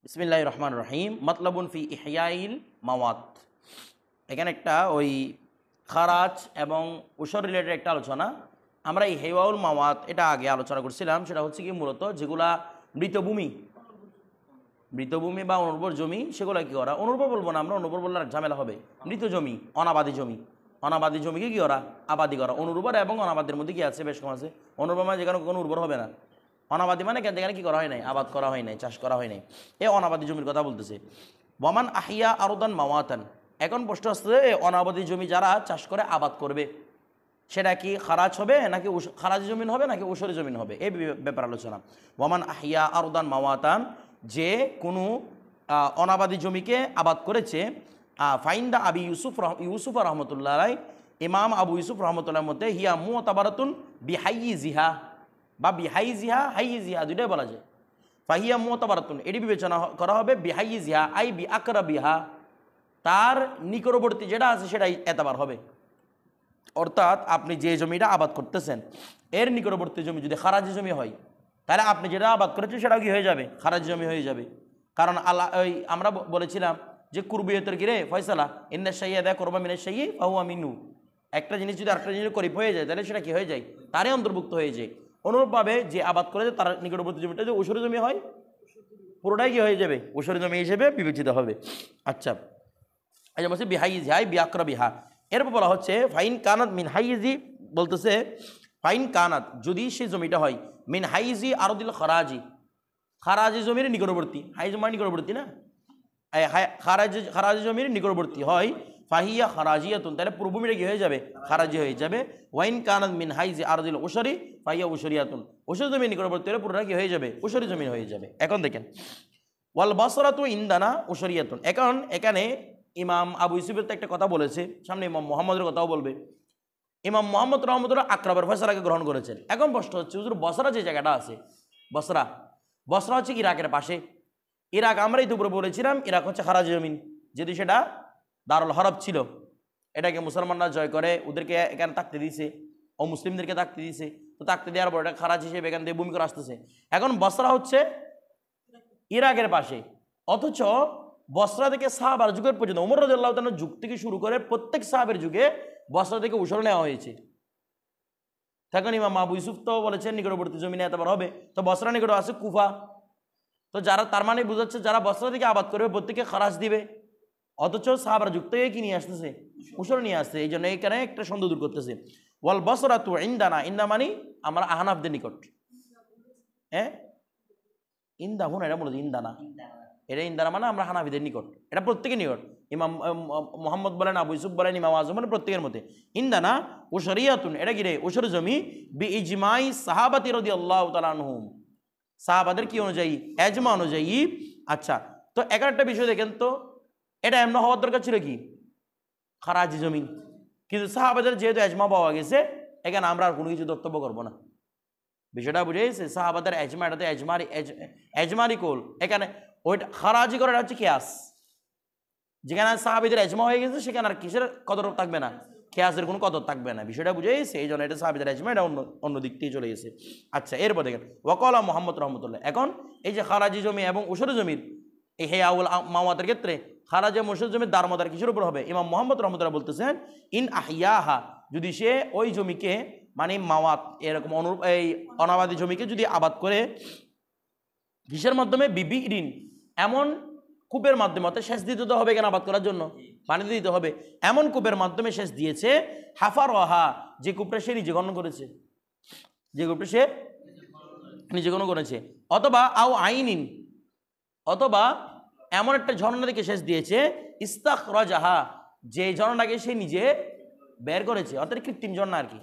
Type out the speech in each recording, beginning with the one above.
বিসমিল্লাহির রহমানির রহিম। মাতলাবুন ফি ইহয়াইল মাওয়াত। এখানে একটা ওই খারাজ এবং উসর রিলেটেড একটা আলোচনা। আমরা এই হেওয়াউল মাওয়াত এটা আগে আলোচনা করছিলাম। সেটা হচ্ছে কি মূলত যেগুলা মৃতভূমি বা অনুর্বর জমি, সেগুলো কী করা, অনুর্বর বলবো না আমরা, অনুর্বর বললে ঝামেলা হবে। মৃত জমি, অনাবাদী জমিকে কী করা, আবাদি করা। অনুর্বর এবং অনাবাদের মধ্যে কি আছে, বেশ কম আছে। অনুর্বর মানে যেখানে কোনো উর্বর হবে না, অনাবাদী মানে যেখানে কী করা হয় নাই, আবাদ করা হয় নাই, চাষ করা হয় নাই, এই অনাবাদী জমির কথা বলতেছে। ওয়ামান আহিয়া আরদান মাওয়াতান। এখন প্রশ্ন আসছে, অনাবাদী জমি যারা চাষ করে আবাদ করবে সেটা কি খারাজ হবে নাকি খারাজি জমিন হবে নাকি উসরি জমিন হবে, এই ব্যাপার আলোচনা। ওয়ামান আহিয়া আরদান মাওয়াতান, যে কোনো অনাবাদী জমিকে আবাদ করেছে। ফাইন্দা আবি ইউসুফ রহমতুল্লাহ রায়, ইমাম আবু ইউসুফ রহমতুল্লাহর মধ্যে হিয়া মুতাবারাতুন বিহাইয়ি জিহা বা বিহাই জিহা, হাইয়ি জিহা দুইটাই বলা যায়। ফাহিয়া মুতাবারাতুন, এটি বিবেচনা করা হবে বিহাইয়ি জিহা আই বি আকরা বিহা, তার নিকটবর্তী যেটা আছে সেটাই এতবার হবে। অর্থাৎ আপনি যে জমিটা আবাদ করতেছেন এর নিকটবর্তী জমি যদি খারাজি জমি হয়, তাহলে আপনি যেটা আবাদ করেছেন সেটাও কি হয়ে যাবে, খারাজি জমি হয়ে যাবে। কারণ আল্লাহ ওই আমরা বলেছিলাম যে কুরবিয়তের গিরে ফয়সালা ইন্না শাইয়া দা করবা মিনের শাইয়ি ফাহুয়া মিনু, একটা জিনিস যদি আরেকটা জিনিস করিব হয়ে যায় তাহলে সেটা কি হয়ে যায়, তারই অন্তর্ভুক্ত হয়ে যায়। অনুরূপভাবে যে আবাদ করেছে তার নিকটবর্তী জমিটা যদি উসরি জমি হয়, পুরোটাই কি হয়ে যাবে, উসরি জমি হিসেবে বিবেচিত হবে। আচ্ছা, এই বলছে বিহাইজি হাই বিআকরা বিহা। এরপর বলা হচ্ছে ফাইন কানাত মিন হাইজি, বলতেছে ফাইন কানাত, যদি সেই জমিটা হয় মিন হাইজি আরদিল খারাজি জমির নিকটবর্তী, হাইজ মানে নিকটবর্তী না, খারাজি জমির নিকটবর্তী হয়, ফাহিয়া খারাজিয়াতুন, তাহলে পূর্বভূমিটা কি হয়ে যাবে, খারাজি হয়ে যাবে। ওয়াইন কানাত মিন হাইজি আরদিল উসরি ফাহিয়া উসরিয়াতুন, উসরি জমির নিকটবর্তী হলে পুরোটা কি হয়ে যাবে, উসরি জমিন হয়ে যাবে। এখন দেখেন ওয়াল বাসরাতু ইনদানা উসরিয়াতুন। এখন এখানে ইমাম আবু ইউসুফের তো একটা কথা বলেছে, সামনে ইমাম মুহাম্মদের কথাও বলবে। ইমাম মুহাম্মদ রহমতুল্লাহ আকরাবের ফয়সালাকে গ্রহণ করেছেন। এখন প্রশ্ন হচ্ছে হুজুর বসরা যে জায়গাটা আছে, বসরা হচ্ছে ইরাকের পাশে। ইরাক আমরা ইতিপূর্বে বলেছিলাম ইরাক হচ্ছে খারাজি জমিন, যেহেতু সেটা দারুল হরব ছিল, এটাকে মুসলমানরা জয় করে ওদেরকে এখানে থাকতে দিয়েছে, ও মুসলিমদেরকে থাকতে দিয়েছে, তো থাকতে দেওয়ার পর এটা খারাজ হিসেবে এখান থেকে ভূমি করে আসতেছে। এখন বসরা হচ্ছে ইরাকের পাশে, অথচ বসরা থেকে সাহাবার যুগের পর্যন্ত ওমর রাদিয়াল্লাহু তাআলার যুগ থেকে শুরু করে প্রত্যেক সাহাবের যুগে বসরা থেকে উসর নেওয়া হয়েছে। তখন ইমাম আবু ইউসুফ তো বলেছেন নিকটবর্তী জমিনে এতবার হবে, তো বসরা নিকট আছে কুফা, তো যারা তার মানে বোঝাচ্ছে যারা বসরা থেকে আবাদ করবে প্রত্যেকে খারাজ দিবে, অথচ সাহাবার যুগ থেকে কি নিয়ে আসতেছে, উসর নিয়ে আসছে। এই জন্য এখানে একটা সন্দেহ দূর করতেছে। ওয়াল বসরাতু ইনদানা, ইন্দা মানে আমরা আহনাফদের নিকট, হ্যাঁ ইন্দা হুন, এটা মূলত ইন্দানা, এটা ইন্দানা মানে আমরা হানাফিদের নিকট, এটা প্রত্যেকের নিকট। ইমাম মুহাম্মদ বলেন, আবু ইউসুফ বলেন, ইমাম আজম বলেন, প্রত্যেকের মতে ইন্দানা উশরিয়াতুন, এটা কি রে, উসর জমি বি ইজমাই সাহাবাতি রাদিয়াল্লাহু তাআলা আনহুম, সাহাবাদের কি অনুযায়ী, এজমা অনুযায়ী। আচ্ছা, তো একটা বিষয় দেখেন তো, এটা এমন হওয়ার দরকার ছিল কি, খারাজি জমিন, কিন্তু সাহাবাদের যেহেতু এজমা পাওয়া গেছে এখানে আমরা আর কোনো কিছু বক্তব্য করবো না। বিষয়টা বুঝে গেছে, সাহাবাদের এজমা, এটাতে এজমারি কোল, এখানে ওইটা খারাজি করে হচ্ছে কিয়াস, যেখানে সাহাবিদের এজমা হয়ে গেছে সেখানে আর কিসের কদর থাকবে না, কিয়াসের কোনো কদর থাকবে না। বিষয়টা বুঝে গেছে, এই জন্য এটা সাহাবিদের এজমা, এটা অন্য দিক থেকে চলে গেছে। আচ্ছা, এরপর দেখেন ওয়াকালা মুহাম্মদ রহমতুল্লাহ। এখন এই যে খারাজি জমি এবং উসরি জমির এই হেয়াউল মাওয়াতের ক্ষেত্রে খারাজি এবং উসরি জমির দারমদার কিসের উপর হবে, ইমাম মুহাম্মদ রহমতুল্লাহ বলতেছেন ইন আহিয়াহা, যদি সে ওই জমিকে মানে মাওয়াত এরকম এই অনাবাদী জমিকে যদি আবাদ করে, কিসের মাধ্যমে, বিবি ঋণ, এমন কূপের মাধ্যমে, অর্থাৎ সেচ দিতে তো হবে কেন, আবাদ করার জন্য পানি দিতে হবে, এমন কূপের মাধ্যমে সেচ দিয়েছে, হাফার ওয়াহা, যে কূপটা সে নিজে গণন করেছে, অথবা আও আইনিন, অথবা এমন একটা ঝর্ণা থেকে সেচ দিয়েছে, ইস্তাখরাজাহা, যে ঝর্ণাটাকে সে নিজে বের করেছে, অর্থাৎ কৃত্রিম ঝর্ণা আর কি।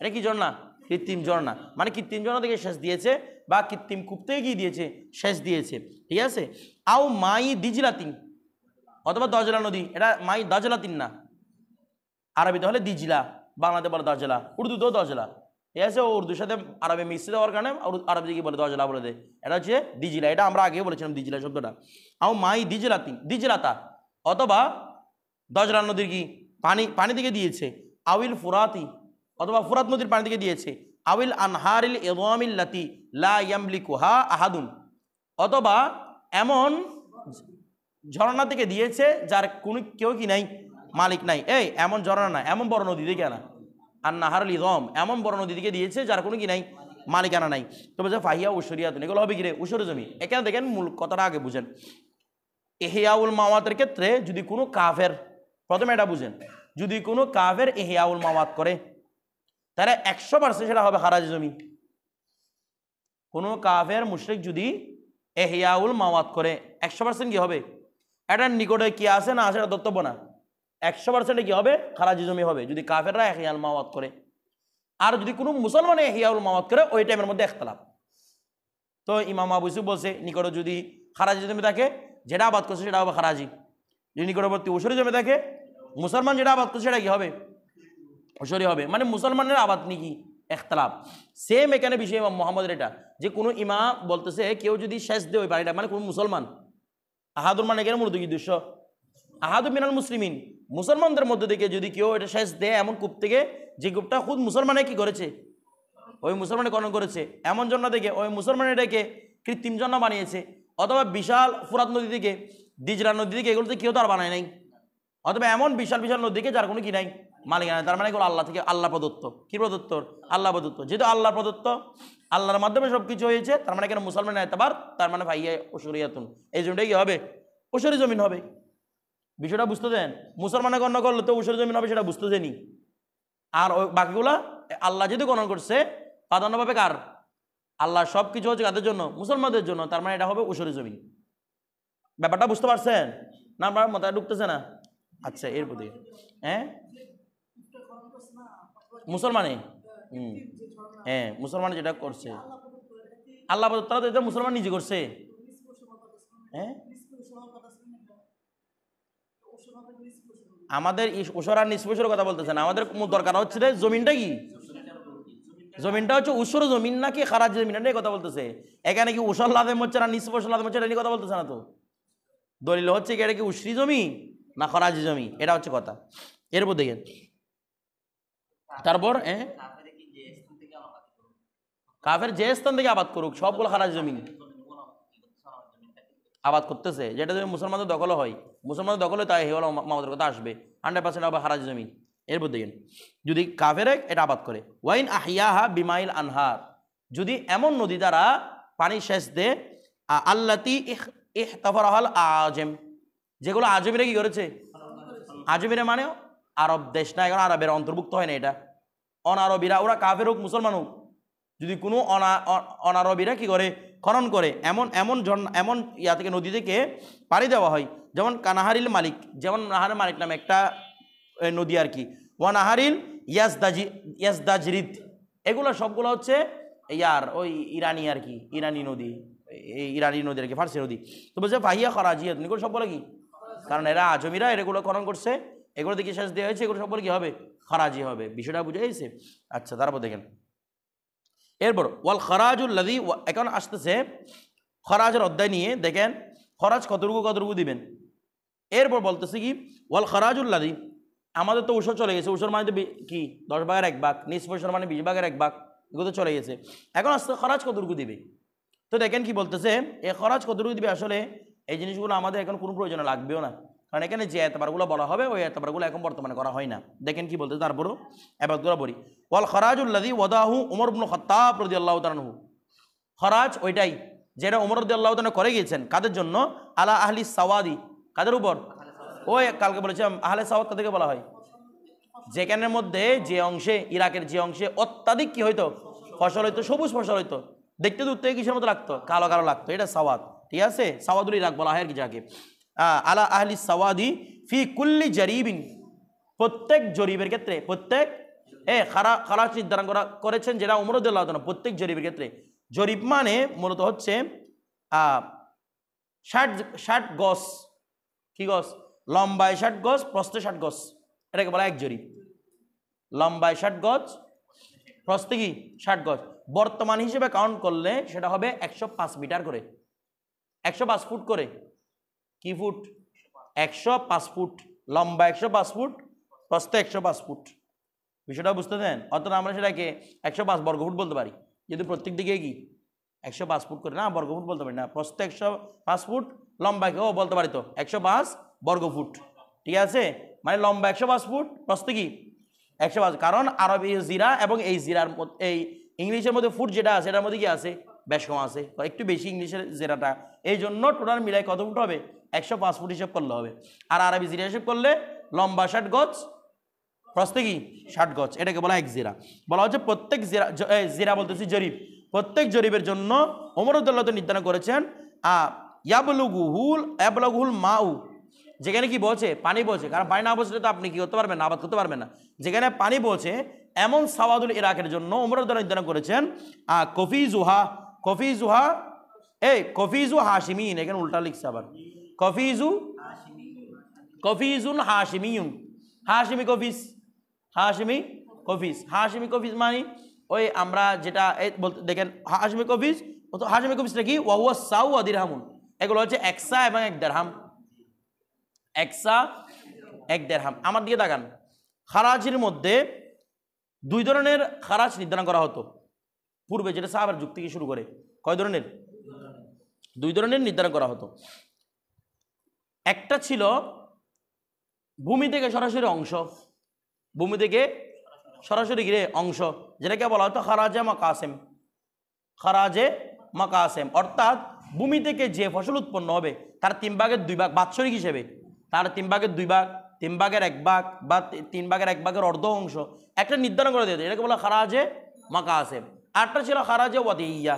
এটা কি ঝর্ণা, কৃত্রিম ঝর্ণা, মানে কৃত্রিম ঝর্ণা থেকে সেচ দিয়েছে বা কৃত্রিম কূপ থেকে গিয়ে দিয়েছে, সেচ দিয়েছে, ঠিক আছে। আও মাই দিজলাতিন, অথবা দজলা নদী, এটা মাই দাজলাতিন না, আরবিতে হলে দিজলা, বাংলাতে বলে দজলা, উর্দুতেও দজলা, ঠিক আছে। উর্দুর সাথে আরবি মিশ্রিত হওয়ার কারণে আরবি কি বলে দজলা বলে দেয়, এটা হচ্ছে দিজলা, এটা আমরা আগেও বলেছিলাম দিজলা শব্দটা। আও মাই দিজলাতা, অথবা দজলা নদীর কি পানি থেকে দিয়েছে, আউইল ফুরাতি, অথবা ফুরাত নদীর পানি থেকে দিয়েছে, আউইল আনহারিল ইদামিল্লাতি লা ইয়ামলিকুহা আহাদুন, অথবা এমন ঝর্ণা থেকে দিয়েছে যার কোনো কেউ কি নাই, মালিক নাই। এই এমন ঝর্ণা না, এমন বড় নদী থেকে আনা, আর নাহারুল ইদম, এমন বড় নদী থেকে দিয়েছে যার কোনো কি নাই, মালিকানা নাই। তো বলছে ফাহিয়া উসরিয়াতুন, এগুলো হবে কি রে, উসর জমি। এখানে দেখেন মূল কথাটা আগে বুঝেন। ইহয়াউল মাওয়াতের ক্ষেত্রে যদি কোনো কাফের, প্রথমে এটা বুঝেন, যদি কোনো কাফের ইহয়াউল মাওয়াত করে তাহলে 100% সেটা হবে খারাজি জমি। কোনো কাফের মুশরিক যদি ইহয়াউল মাওয়াত করে 100% কি হবে, এটার নিকটে কি আছে না আছে এটা দত্তব্য না, 100% কি হবে, খারাজি জমি হবে যদি কাফেররা ইহয়াউল মাওয়াত করে। আর যদি কোনো মুসলমান ইহয়াউল মাওয়াত করে ওই টাইমের মধ্যে ইখতিলাফ। তো ইমাম আবু ইউসুফ বলছে নিকটে যদি খারাজি জমি থাকে, যেটা আবাদ করছে সেটা হবে খারাজি। যদি নিকটবর্তী উসরি জমি থাকে, মুসলমান যেটা আবাদ করছে সেটা কি হবে, উসরি হবে। মানে মুসলমানের আবাদ নিয়ে কি ইখতিলাফ। সেম এখানে বিষয় ইমাম মুহাম্মদের এটা, যে কোনো ইমাম বলতেছে কেউ যদি শেষ দেয় ওই বাড়িটা, মানে কোনো মুসলমান, আহাদুর মানে এখানে মূলত কি দৃশ্য, আহাদু মিনাল মুসলিমিন, মুসলমানদের মধ্যে থেকে যদি কেউ এটা শেষ দেয় এমন কূপ থেকে যে কূপটা খুদ মুসলমানে কি করেছে, ওই মুসলমানে খনন করেছে, এমন জন্য থেকে ওই মুসলমান এটাকে কৃত্রিম জন্য বানিয়েছে, অথবা বিশাল ফুরাত নদী থেকে, দিজলা নদী থেকে, এগুলো থেকে কেউ তো আর বানায় নাই, অথবা এমন বিশাল বিশাল নদীকে যার কোনো কি নাই, মালিক নাই, তার মানে এগুলো আল্লাহ থেকে, আল্লাহ প্রদত্ত। কি প্রদত্ত, আল্লাহ প্রদত্ত। যেহেতু আল্লাহ প্রদত্ত, আল্লাহর মাধ্যমে সব কিছু হয়েছে, তার মানে কেন মুসলমান এতবার, তার মানে ভাইয়া উসরিয়াতুন, এই জমিটাই কি হবে, উসরি জমিন হবে। বিষয়টা বুঝতে দেন, মুসলমানে গণ্য করলে তো উসরি জমিন হবে, সেটা বুঝতে দেনি। আর ওই বাকিগুলা আল্লাহ যেহেতু গণনা করছে প্রাধান্য পাবে কার, আল্লাহ সব কিছু হচ্ছে কাদের জন্য, মুসলমানদের জন্য, তার মানে এটা হবে উসরি জমিন। ব্যাপারটা বুঝতে পারছেন না, আপনার মাথায় ঢুকতেছে না? আচ্ছা, এর প্রতি হ্যাঁ মুসলমানে, হ্যাঁ মুসলমান যেটা করছে আল্লাহ, তারা তো এটা মুসলমান নিজে করছে। হ্যাঁ আমাদের উসর আর নিষ্পসর কথা বলতেছেন, আমাদের দরকার হচ্ছে যে জমিনটা কি, জমিনটা হচ্ছে উসর জমিন নাকি খারাজ জমিন, নিয়ে কথা বলতেছে। এখানে কি উসর লাদেম হচ্ছে না নিষ্পসর লাদেম হচ্ছে, এটা নিয়ে কথা বলতেছে না তো। দলিল হচ্ছে কি এটা কি উসরি জমি না খরাজি জমি, এটা হচ্ছে কথা। এরপর দেখেন তারপর কাফের যে স্থান থেকে আবাদ করুক সবগুলো খারাজি জমি আবাদ করতেছে, যেটা যদি মুসলমানদের দখল হয়, মুসলমানদের দখলে তাই হেওয়াল মামাদের কথা আসবে 100% আবার খারাজি জমি। এরপর দেখেন যদি কাফের এটা আবাদ করে, ওয়াইন আহিয়াহা বিমাইল আনহার, যদি এমন নদী দ্বারা পানি সেচ দে, আল্লাতি ইহতাফারাহাল আজম, যেগুলো আজমিরা কি করেছে, আজমিরা মানে আরব দেশ না, এখন আরবের অন্তর্ভুক্ত হয় না এটা, অনারবিরা, ওরা কাফের হোক মুসলমান হোক, যদি কোনো অনারবিরা কি করে, খনন করে, এমন এমন এমন ইয়া থেকে নদী থেকে পানি দেওয়া হয়, যেমন কানাহারিল মালিক, যেমন নাহারের মালিক নামে একটা নদী আর কি, ওয়ানাহারিল ইয়াজদাজরিদ, এগুলো সবগুলো হচ্ছে ইয়ার ওই ইরানি আর কি, ইরানি নদী, এই ইরানি নদী আর কি, ফার্সি নদী। তো বলছে ভাইয়া খরাজিয়াত, এগুলো সব বলে কি, কারণ এরা আজমিরা এগুলো খনন করছে, এগুলো দেখে শেষ দেওয়া হয়েছে, এগুলো সব বলে কি হবে, খরাজি হবে। বিষয়টা বুঝে গেছে? আচ্ছা, তারপর দেখেন এরপর ওয়াল খরাজুল্লাদি, এখন আসতেছে খরাজের অধ্যায় নিয়ে, দেখেন খরাজ কতটুকু কতটুকু দিবেন। এরপর বলতেছে কি ওয়াল খরাজুল্লাদি, আমাদের তো উসর চলে গেছে, উসর মানে কি 10 ভাগের 1 ভাগ, নিসফসর মানে 20 ভাগের 1 ভাগ, এগুলো তো চলে গেছে। এখন আসতে খরাজ কতটুকু দিবে। তো দেখেন কি বলতেছে, এই খরাজ কতটুকু দিবে, আসলে এই জিনিসগুলো আমাদের এখন কোনো প্রয়োজনে লাগবেও না, কারণ এখানে যে এতবারগুলো বলা হবে ওই এতবারগুলো এখন বর্তমানে করা হয় না। দেখেন কি বলতে, তারপরও এবারগুলো বলি, ওয়াল খরাজুল্লাদি ওয়াদাহু উমর ইবনে খাত্তাব রাদিয়াল্লাহু তাআলা আনহু, খরাজ ওইটাই যেটা উমর রাদিয়াল্লাহু তাআলা করে গিয়েছেন, কাদের জন্য, আলা আহলি সাওয়াদি, কাদের উপর, ওই কালকে বলেছিলাম আহলে সাওয়াদ তাদেরকে বলা হয়, যেখানের মধ্যে যে অংশে, ইরাকের যে অংশে অত্যাধিক কি হইতো, ফসল হইতো, সবুজ ফসল হইতো, দেখতে দূর থেকে কিসের মতো লাগতো, কালো কালো লাগতো, এটা সাওয়াদ। ঠিক আছে, সাওয়াদুল ইরাক বলা হয় আর কি যাকে। আলা আহলি সাওয়াদি ফি কুল্লি জরিবিন, প্রত্যেক জরিবের ক্ষেত্রে, প্রত্যেক খারাজ নির্ধারণ করেছেন যেটা উমর রাদিয়াল্লাহু তাআলা, প্রত্যেক জরিবের ক্ষেত্রে। জরিব মানে মূলত হচ্ছে 60 গজ, কি গজ, লম্বায় 60 গজ, প্রস্থে 60 গজ, এটাকে বলা এক জরিব। লম্বায় 60 গজ, প্রস্থে কি 60 গজ, বর্তমান হিসেবে কাউন্ট করলে সেটা হবে 105 মিটার করে, 105 ফুট করে। কি ফুট, 105 ফুট, লম্বা 105 ফুট, প্রস্থে 105 ফুট। বিষয়টা বুঝতে দেন, অর্থাৎ আমরা সেটাকে 105 বর্গ ফুট বলতে পারি, যদি প্রত্যেক দিকে কি 105 ফুট করে, না বর্গফুট বলতে পারি না, প্রস্থ 105 ফুট, লম্বা ও বলতে পারি তো 105 বর্গফুট, ঠিক আছে? মানে লম্বা 105 ফুট, প্রস্থ কি 105, কারণ আরবি জিরা এবং এই জিরার এই ইংলিশের মধ্যে ফুট যেটা আছে এটার মধ্যে কি আছে, বেশ কম আছে, একটু বেশি ইংলিশের জিরাটা, এই জন্য টোটাল মিলাই কত ফুট হবে, 105 ফুট হিসেব করলে হবে। আর আরবি জিরা হিসেব করলে লম্বা 60 গজ, প্রস্থে কি 60 গজ, এটাকে বলা এক জিরা। বলা হচ্ছে প্রত্যেক জিরা, জিরা বলতেছি জরিব, প্রত্যেক জরিবের জন্য ওমর রাদিয়াল্লাহু তাআলা নির্ধারণ করেছেন ইয়াবলুগুহুল মাউ, যেখানে কি বলছে পানি বলছে, কারণ পানি না বলছে তো আপনি কি করতে পারবেন না, আবাদ করতে পারবেন না, যেখানে পানি বলছে এমন সাওয়াদুল ইরাকের জন্য ওমর রাদিয়াল্লাহু তাআলা নির্ধারণ করেছেন কফিজু হাশিমিন, এখানে উল্টা লিখছে আবার কফিজুল হাশিমিয়ুন, হাশিমি কফিজ মানে ওই আমরা যেটা বলতে দেখেন হাশিমি কফিজটা কি, ওয়াহুয়া সাউ ওয়া দিরহামুন, এগুলো হচ্ছে একসা এবং এক দিরহাম, একসা এক দিরহাম। আমার দিকে তাকান, খারাজের মধ্যে দুই ধরনের খারাজ নির্ধারণ করা হতো পূর্বে, যেটা সাহাবার যুগ থেকে শুরু করে, কয় ধরনের, দুই ধরনের নির্ধারণ করা হতো। একটা ছিল ভূমি থেকে সরাসরি অংশ, ভূমি থেকে সরাসরি ঘিরে অংশ, যেটাকে বলা হতো খারাজে মাকাসেম, অর্থাৎ ভূমি থেকে যে ফসল উৎপন্ন হবে তার 3 ভাগের 2 ভাগ বাৎসরিক হিসেবে, তার 3 ভাগের 2 ভাগ, 3 ভাগের 1 ভাগ বা 3 ভাগের 1 ভাগের অর্ধ অংশ একটা নির্ধারণ করে দিতে, এটাকে বলা খারাজে মাকাসেম। আরটা ছিল খারাজে ওয়াদিয়া,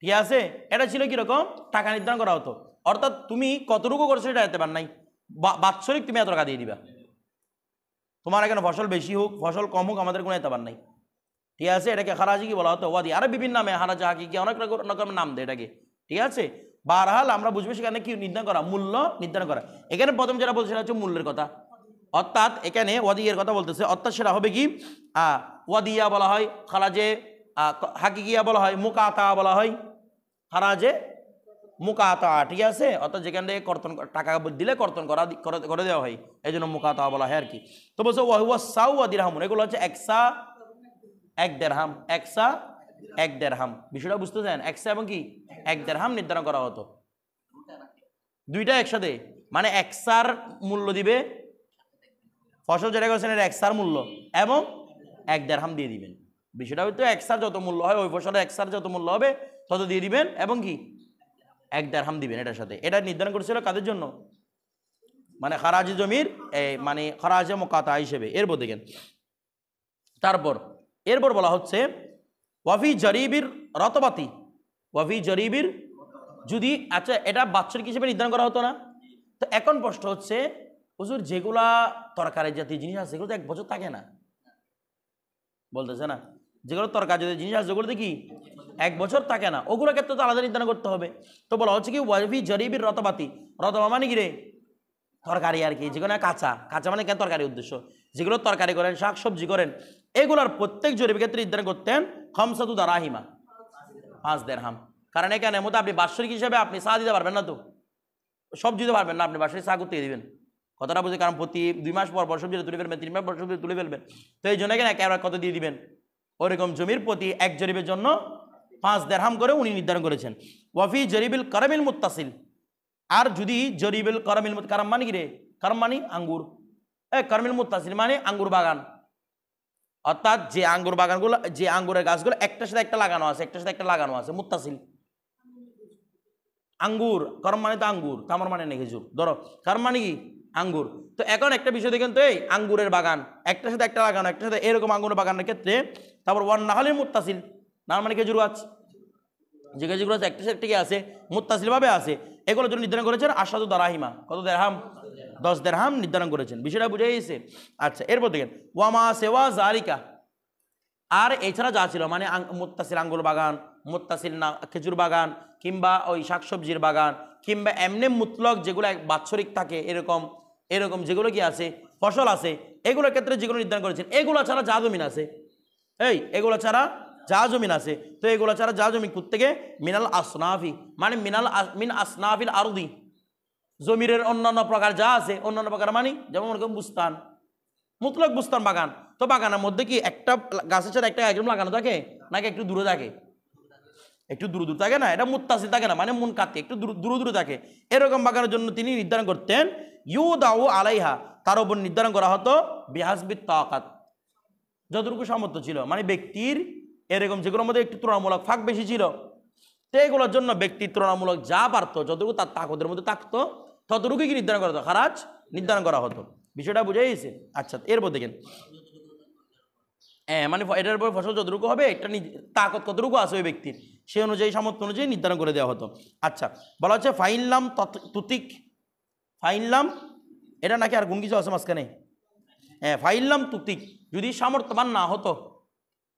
ঠিক আছে? এটা ছিল কিরকম, টাকা নির্ধারণ করা হতো, অর্থাৎ তুমি কতটুকু করছো এটা যেতে পার নাই, বাৎসরিক তুমি এত টাকা দিয়ে দিবা, তোমার এখানে ফসল বেশি হোক ফসল কম হোক আমাদের কোনো এতবার নাই, ঠিক আছে? এটাকে খারাজি কি বলা হতো, ওয়াদি, আরো বিভিন্ন নামে হারাজা হাকিকি অনেক রকম নাম দেয় এটাকে, ঠিক আছে? বারহাল আমরা বুঝবো সেখানে কি নির্ধারণ করা, মূল্য নির্ধারণ করা। এখানে প্রথম যেটা বলছে সেটা হচ্ছে মূল্যের কথা, অর্থাৎ এখানে ওয়াদিয়ের কথা বলতেছে, অর্থাৎ সেটা হবে কি ওয়াদিয়া বলা হয়, খারাজে হাকিকিয়া বলা হয়, মুকাতা বলা হয়, খারাজে মুকাতা, ঠিক আছে? অর্থাৎ যেখান থেকে কর্তন টাকা দিলে কর্তন করে দেওয়া হয়, এই জন্য মুকাতা বলা হয় আর কি। তো বলছে ওয়াহুয়া সাউ ওয়া দিরহামুন, এগুলো হচ্ছে একসা এক দেড়হাম, একসা এক দেড়হাম, বিষয়টা বুঝতে চান? একসা এবং কি এক দেড়হাম নির্ধারণ করা হতো, দুইটা একসাথে, মানে একসার মূল্য দিবে, ফসল যেটা করছেন এটা একসার মূল্য এবং এক দেড়হাম দিয়ে দিবেন, বিষয়টা হয়তো একসার যত মূল্য হয় ওই ফসলের একসার যত মূল্য হবে তত দিয়ে দিবেন এবং কি এক দেড়হাম দিবেন এটার সাথে। এটা নির্ধারণ করেছিল কাদের জন্য, মানে খারাজি জমির মানে খারাজে মুকাতা হিসেবে। এরপর দেখেন, এরপর বলা হচ্ছে ওয়াফি জরিবির রতবাতি, ওয়াফি জরিবির, যদি আচ্ছা এটা বাৎসরিক হিসেবে নির্ধারণ করা হতো না, তো এখন প্রশ্ন হচ্ছে হুজুর যেগুলা তরকারি জাতীয় জিনিস আছে সেগুলো তো 1 বছর থাকে না, বলতেছে না, যেগুলো তরকারি জাতীয় জিনিস আছে যেগুলোতে কি 1 বছর থাকে না, ওগুলোর ক্ষেত্রে তো আলাদা নির্ধারণ করতে হবে। তো বলা হচ্ছে কি ওয়াফি জরিবির রতবাতি, রতবা মানে কি রে, তরকারি আর কি, যেগুলো কাঁচা মানে কেন তরকারি উদ্দেশ্য, যেগুলো তরকারি করেন শাক সবজি করেন এগুলোর প্রত্যেক জরিপের ক্ষেত্রে নির্ধারণ করতেন খামসাতু দারাহিমা, 5 দিরহাম। কারণ এখানে মধ্যে আপনি বাৎসরিক হিসেবে আপনি চা দিতে পারবেন না, তো সবজি দিতে পারবেন না, আপনি বাৎসরিক চা করতে দিবেন, কথাটা বুঝে, কারণ প্রতি 2 মাস পর সবজি তুলে ফেলবেন, 3 মাস পর সবজি তুলে ফেলবেন, তো এই জন্য এখানে একেবারে কত দিয়ে দিবেন, ওরকম জমির প্রতি এক জরিপের জন্য 5 দিরহাম করে উনি নির্ধারণ করেছেন। ওয়াফি জরিবিল কারামিল মুত্তাসিল, আর যদি জরিবিল কারামিল, কারাম মানে কি রে, কারাম মানে আঙ্গুর, কারামিল মুত্তাসিল মানে আঙ্গুর বাগান, অর্থাৎ যে আঙ্গুর বাগানগুলো, যে আঙ্গুরের গাছগুলো একটার সাথে একটা লাগানো আছে, মুত্তাসিল আঙ্গুর, কারণ মানে তো আঙ্গুর, তামার মানে নেই খেজুর, ধরো কারণ মানে কি আঙ্গুর। তো এখন একটা বিষয় দেখেন তো, এই আঙ্গুরের বাগান একটার সাথে একটা লাগানো, একটার সাথে এরকম আঙ্গুরের বাগানের ক্ষেত্রে, তারপর ওয়ান নাহালিল মুত্তাসিল, না মানে খেজুর গাছ, যে খেজুর গাছ একটার সাথে একটা কি আছে মুত্তাসিল ভাবে আছে, এগুলোর জন্য নির্ধারণ করেছেন আশাদু দারাহিমা, কত দিরহাম, 10 দিরহাম নির্ধারণ করেছেন, বিষয়টা বুঝে গেছে। আচ্ছা এরপর দেখেন ওয়ামা সেওয়া জালিকা, আর এছাড়া যা ছিল মানে মুত্তাসিল আঙ্গুর বাগান, মুত্তাসিল না খেজুর বাগান, কিংবা ওই শাকসবজির বাগান, কিংবা এমনি মুতলক যেগুলো বাৎসরিক থাকে এরকম যেগুলো কি আছে ফসল আছে, এগুলোর ক্ষেত্রে যেগুলো নির্ধারণ করেছেন, এগুলো ছাড়া যা জমিন আছে, এগুলো ছাড়া যা জমিন আছে, তো এগুলো ছাড়া যা জমি থেকে মিনাল আসনাফি, মানে মিন আসনাফিল আরদি, জমির অন্যান্য প্রকার যা আছে, অন্যান্য প্রকার মানে যেমন ওরকম বুস্তান, মুতলক বুস্তান বাগান, তো বাগানের মধ্যে কি একটা গাছের সাথে একটা একদম লাগানো থাকে নাকি একটু দূরে থাকে, একটু দূর দূর থাকে না, এটা মুত্তাসিল থাকে না, মানে মুন কাতে একটু দূর দূর থাকে, এরকম বাগানের জন্য তিনি নির্ধারণ করতেন ইউদাউ আলাইহা, তার উপর নির্ধারণ করা হতো বিহাসবিত তাকাত, যতটুকু সামর্থ্য ছিল, মানে ব্যক্তির এরকম যেগুলোর মধ্যে একটু তুলনামূলক ফাঁক বেশি ছিল, তো এগুলোর জন্য ব্যক্তির তুলনামূলক যা পারতো, যতটুকু তার তাকতের মধ্যে থাকতো ততটুকুই কি নির্ধারণ করা হতো, খারাজ নির্ধারণ করা হতো। বিষয়টা বুঝে গেছে? আচ্ছা, এরপর দেখেন মানে এটার উপর ফসল যতটুকু হবে, একটা তাকত কতটুকু আছে ওই ব্যক্তির, সেই অনুযায়ী সামর্থ্য অনুযায়ী নির্ধারণ করে দেওয়া হতো। আচ্ছা, বলা হচ্ছে ফাইনলাম তুতিক, ফাইনলাম এটা নাকি আর গুণ কিছু আছে মাঝখানে? ফাইনলাম তুতিক, যদি সামর্থ্যবান না হতো,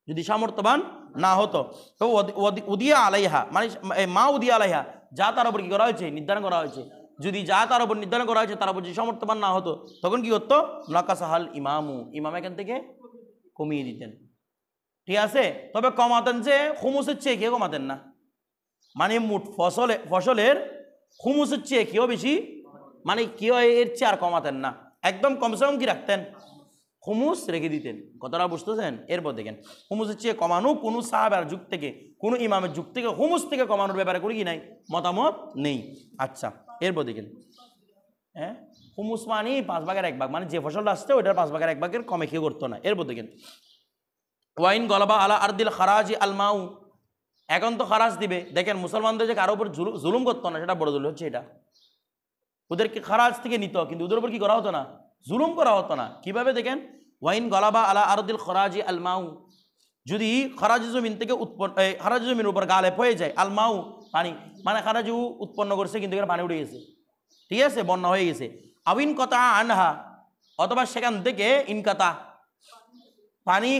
যদি সামর্থ্যবান না হতো, তো উদিয়া আলাইহা, মানে মা উদিয়া আলাইহা, যা তার উপর কি করা হয়েছে, নির্ধারণ করা হয়েছে, যদি যা তার উপর নির্ধারণ করা হয়েছে তার উপর যদি সামর্থ্যবান না হতো, তখন কি হতো, নাকাসাহাল ইমামু, ইমাম এখান থেকে কমিয়ে দিতেন। ঠিক আছে, তবে কমাতেন যে খুমুসের চেয়ে কেউ কমাতেন না, মানে মোট ফসলের খুমুসের চেয়ে কেউ বেশি, মানে কেউ এর চেয়ে আর কমাতেন না, একদম কমসে কম কি রাখতেন, খুমুস রেখে দিতেন। কথাটা বুঝতেছেন? এরপর দেখেন খুমুসের চেয়ে কমানো কোনো সাহাবার যুগ থেকে, কোনো ইমামের যুগ থেকে খুমুস থেকে কমানোর ব্যাপারে কোনো কি নাই, মতামত নেই। আচ্ছা, এরপর দেখেন খুমুস মানে 5/1 মানে যে ফসলটা আসছে ওইটার 5/1 কমে কেউ করতো না। এরপর দেখেন ওয়াইন গলাবা আলা আরদিল খারাজি আল মাউ, এখন তো খারাজ দিবে। দেখেন মুসলমানদের যে কারোর উপর জুলুম করতো না, সেটা বড় জুলুম হচ্ছে এটা, ওদেরকে খারাজ থেকে নিত, কিন্তু ওদের উপর কি করা হতো না, জুলুম করা হতো না। কিভাবে দেখেন, ওয়াইন গলাবা আলা আরদিল খরাজি আল মাউ, যদি খারাজি জমিন থেকে উৎপন্ন, খারাজি জমির উপর গালেব হয়ে যায়, আল মাউ পানি, মানে খারাজি উৎপন্ন করছে কিন্তু এখানে পানি উঠে গেছে, ঠিক আছে, বন্যা হয়ে গেছে। আবিন কথা আনহা, অথবা সেখান থেকে ইনকাতা পানি,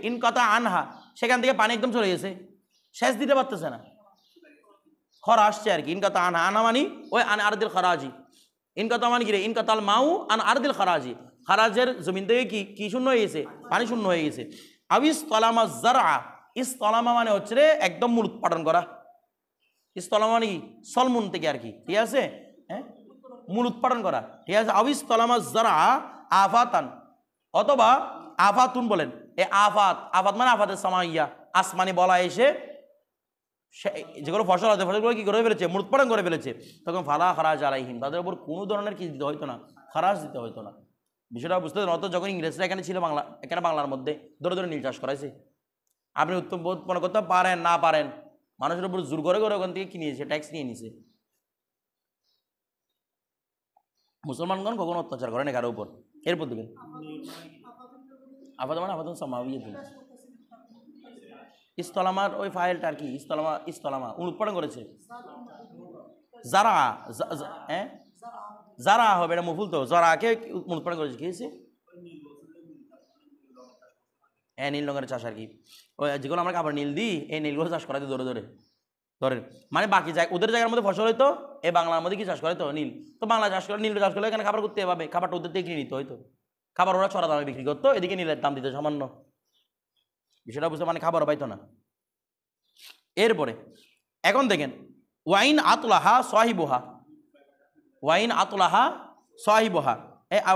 ইনকাতা আনহা, সেখান থেকে পানি একদম চলে গেছে, সেচ দিতে পারতেছে না, খরা আসছে আর কি। ইনকাতা আনহা, আনা মানি ওই আন আরদিল খরাজি, ইনকাতা মানে কি রে, ইনকাতাল মাউ আন আরদিল খারাজি, খারাজের জমিন থেকে কি শূন্য হয়ে গেছে, পানি শূন্য হয়ে গেছে। আবিস তলামা জারা, ইস্তলামা মানে হচ্ছে রে একদম মূল উৎপাদন করা, ইস্তলামা মানে কি সলমুন থেকে আর কি, ঠিক আছে, মূল উৎপাদন করা, ঠিক আছে। আবিস তলামা জারা আফাতান, অথবা আফাতুন বলেন, আফাত মানে আফাতের সামাইয়া, আসমানি বলা এসে যেগুলো ফসল আছে ফসলগুলো কি করে ফেলেছে, মূল উৎপাদন করে ফেলেছে, তখন ফালা খারাজ আলাইহিম, তাদের উপর কোনো ধরনের কি দিতে হইতো না, খারাজ দিতে হইতো না। বিষয়টা বুঝতে পারেন? অত যখন ইংরেজরা এখানে ছিল, এখানে বাংলার মধ্যে ধরে ধরে নীল চাষ করাইছে, আপনি উৎপন্ন করতে পারেন না পারেন, মানুষের উপর জোর করে করে ওখান থেকে কিনিয়েছে, ট্যাক্স নিয়ে নিছে। মুসলমানগণ কখনো অত্যাচার করেন কারোর উপর। এরপর দেবেন আপাতত মানে আপাতত সমাবিয়ে দিন ইস্তলামার ওই ফাইলটা আর কি, ইস্তলামা উৎপাদন করেছে, যারা যারা হবে এটা মফুল, তো যারাকে উৎপাদন করেছে কি হয়েছে, নীল রঙের চাষ আর কি, ওই যেগুলো আমরা কাপড় নীল দিই, এই নীলগুলো চাষ করাতে ধরে ধরে ধরেন, মানে বাকি ওদের জায়গার মধ্যে ফসল হইতো, এই বাংলার মধ্যে কি চাষ করে তো নীল, তো বাংলা চাষ করে নীল চাষ করলে এখানে খাবার করতে পাবে, খাবারটা ওদের থেকে কিনে নিতে হয়তো, খাবার ওরা চড়া দামে বিক্রি করতো, এদিকে নীলের দাম দিত সামান্য, বিষয়টা বুঝতে, মানে খাবারও পাইতো না। এরপরে এখন দেখেন ওয়াইন আতলাহা সাহিবুহা, ওয়াইন আতলাহা সাহিবুহা,